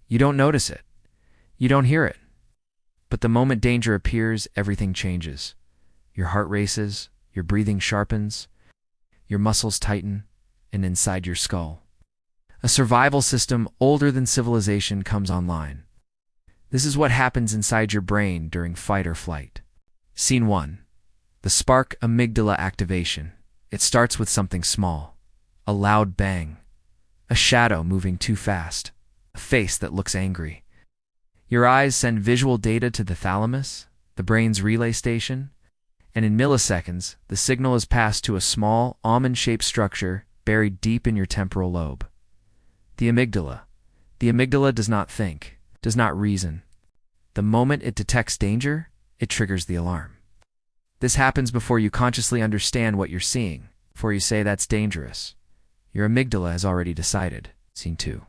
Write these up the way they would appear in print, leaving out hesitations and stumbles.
You don't notice it. You don't hear it. But the moment danger appears, everything changes. Your heart races, your breathing sharpens, your muscles tighten, and inside your skull, a survival system older than civilization comes online. This is what happens inside your brain during fight or flight. Scene 1. The spark amygdala activation. It starts with something small. A loud bang. A shadow moving too fast. A face that looks angry. Your eyes send visual data to the thalamus, the brain's relay station, and in milliseconds, the signal is passed to a small, almond-shaped structure buried deep in your temporal lobe. The amygdala. The amygdala does not think, does not reason. The moment it detects danger, it triggers the alarm. This happens before you consciously understand what you're seeing, before you say that's dangerous. Your amygdala has already decided. Scene 2.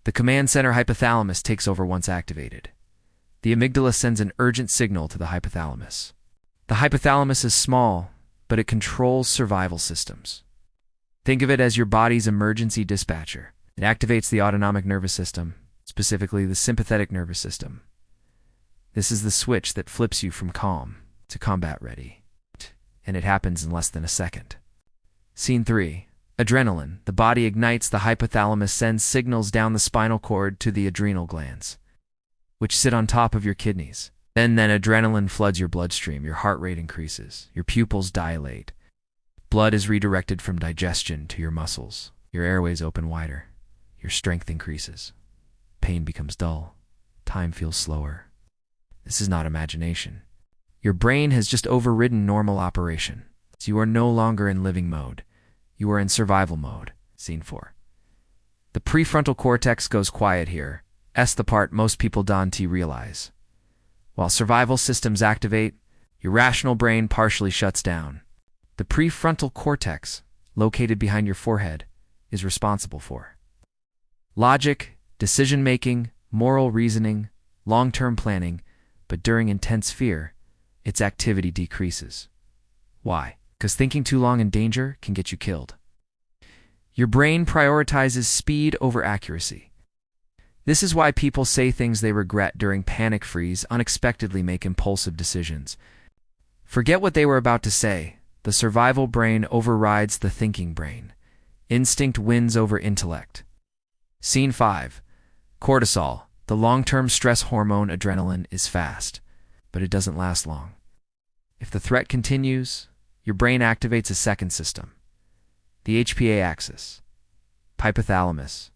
The command center hypothalamus takes over once activated. The amygdala sends an urgent signal to the hypothalamus. The hypothalamus is small, but it controls survival systems. Think of it as your body's emergency dispatcher. It activates the autonomic nervous system, specifically the sympathetic nervous system. This is the switch that flips you from calm to combat ready, and it happens in less than a second. Scene 3. Adrenaline. The body ignites, the hypothalamus sends signals down the spinal cord to the adrenal glands, which sit on top of your kidneys. Then adrenaline floods your bloodstream, your heart rate increases, your pupils dilate. Blood is redirected from digestion to your muscles. Your airways open wider. Your strength increases. Pain becomes dull. Time feels slower. This is not imagination. Your brain has just overridden normal operation. So you are no longer in living mode. You are in survival mode. Scene 4. The prefrontal cortex goes quiet here. The part most people don't realize. While survival systems activate, your rational brain partially shuts down. The prefrontal cortex, located behind your forehead, is responsible for logic, decision-making, moral reasoning, long-term planning, but during intense fear, its activity decreases. Why? Because thinking too long in danger can get you killed. Your brain prioritizes speed over accuracy. This is why people say things they regret during panic freeze, unexpectedly make impulsive decisions. Forget what they were about to say. The survival brain overrides the thinking brain. Instinct wins over intellect. Scene 5. Cortisol. The long-term stress hormone adrenaline is fast, but it doesn't last long. If the threat continues, your brain activates a second system. The HPA axis. Hypothalamus.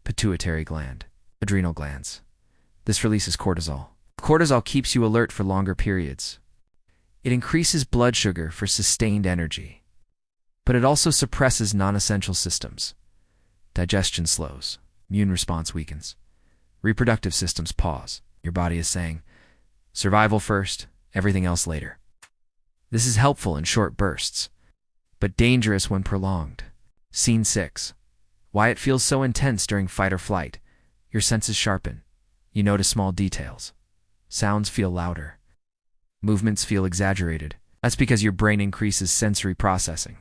Pituitary gland. Adrenal glands. This releases cortisol. Cortisol keeps you alert for longer periods. It increases blood sugar for sustained energy. But it also suppresses non-essential systems. Digestion slows. Immune response weakens. Reproductive systems pause. Your body is saying, survival first, everything else later. This is helpful in short bursts, but dangerous when prolonged. Scene 6. Why it feels so intense during fight or flight. Your senses sharpen. You notice small details. Sounds feel louder. Movements feel exaggerated. That's because your brain increases sensory processing.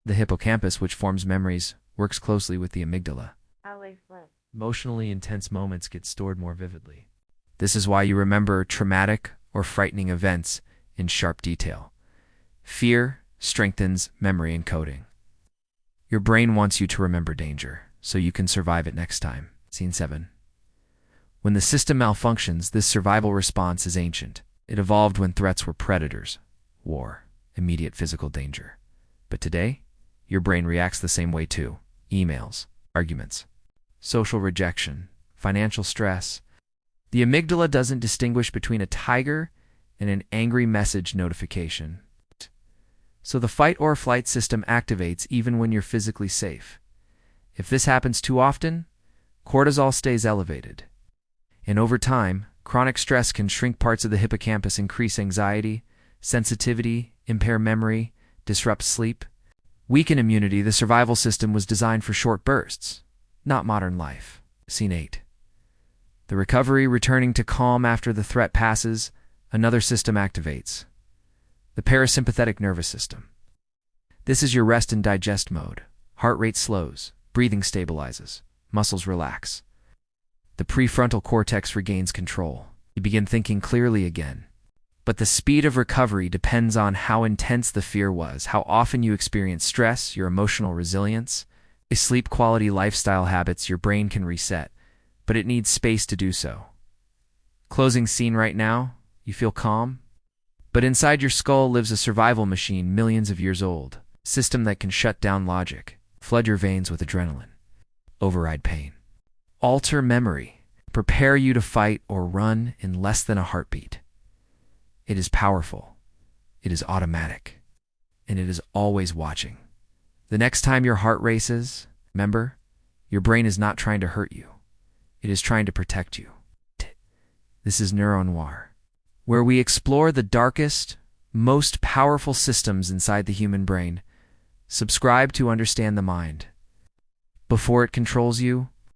The hippocampus, which forms memories, works closely with the amygdala. Emotionally intense moments get stored more vividly. This is why you remember traumatic or frightening events in sharp detail. Fear strengthens memory encoding. Your brain wants you to remember danger, so you can survive it next time. Scene 7. When the system malfunctions, this survival response is ancient. It evolved when threats were predators, war, immediate physical danger. But today, your brain reacts the same way too. Emails, arguments, social rejection, financial stress. The amygdala doesn't distinguish between a tiger and an angry message notification. So the fight or flight system activates even when you're physically safe. If this happens too often, cortisol stays elevated. And over time, chronic stress can shrink parts of the hippocampus, increase anxiety, sensitivity, impair memory, disrupt sleep, weaken immunity. The survival system was designed for short bursts, not modern life. Scene 8. The recovery, returning to calm after the threat passes, another system activates. The parasympathetic nervous system. This is your rest and digest mode. Heart rate slows, breathing stabilizes, muscles relax. The prefrontal cortex regains control. You begin thinking clearly again. But the speed of recovery depends on how intense the fear was, how often you experience stress, your emotional resilience, sleep quality, lifestyle habits. Your brain can reset, but it needs space to do so. Closing scene right now, you feel calm? But inside your skull lives a survival machine millions of years old, a system that can shut down logic, flood your veins with adrenaline, override pain, alter memory, prepare you to fight or run in less than a heartbeat. It is powerful, it is automatic, and it is always watching. The next time your heart races, remember, your brain is not trying to hurt you. It is trying to protect you. This is NeuroNoir, where we explore the darkest, most powerful systems inside the human brain. Subscribe to understand the mind before it controls you,